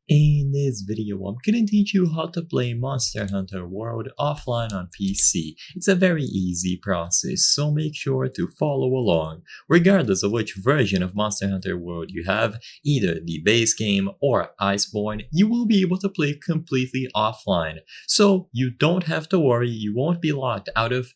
In this video, I'm gonna teach you how to play Monster Hunter World offline on PC. It's a very easy process, so make sure to follow along. Regardless of which version of Monster Hunter World you have, either the base game or Iceborne, you will be able to play completely offline. So you don't have to worry, you won't be locked out of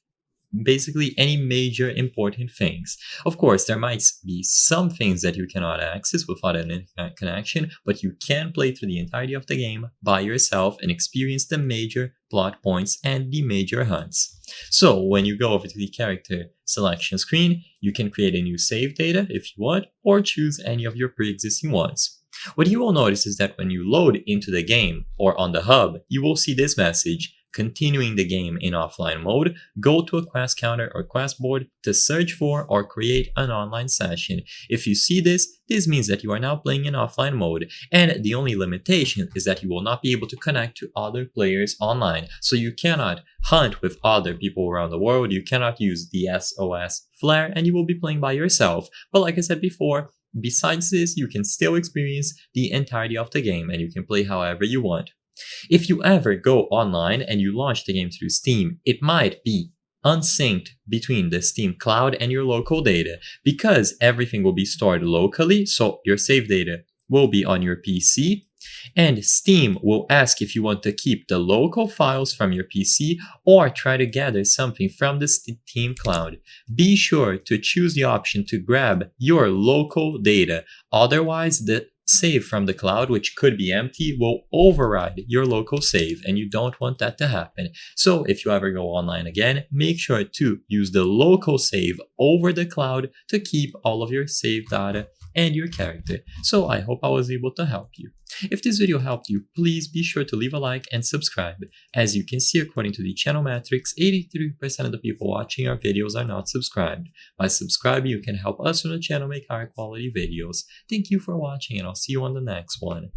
basically any major important things. Of course, there might be some things that you cannot access without an internet connection, but you can play through the entirety of the game by yourself and experience the major plot points and the major hunts. So when you go over to the character selection screen, you can create a new save data if you want, or choose any of your pre-existing ones. What you will notice is that when you load into the game or on the hub, you will see this message: continuing the game in offline mode, go to a quest counter or quest board to search for or create an online session. If you see this means that you are now playing in offline mode, and the only limitation is that you will not be able to connect to other players online. So you cannot hunt with other people around the world, you cannot use the SOS flare, and you will be playing by yourself. But like I said before, besides this, you can still experience the entirety of the game and you can play however you want. If you ever go online and you launch the game through Steam, it might be unsynced between the Steam cloud and your local data because everything will be stored locally, so your save data will be on your PC, and Steam will ask if you want to keep the local files from your PC or try to gather something from the Steam cloud. Be sure to choose the option to grab your local data, otherwise the save from the cloud, which could be empty, will override your local save, and you don't want that to happen. So if you ever go online again, make sure to use the local save over the cloud to keep all of your save data and your character. So I hope I was able to help you. If this video helped you, please be sure to leave a like and subscribe. As you can see, according to the channel metrics, 83% of the people watching our videos are not subscribed. By subscribing, you can help us on the channel make higher quality videos. Thank you for watching, and I'll see you on the next one.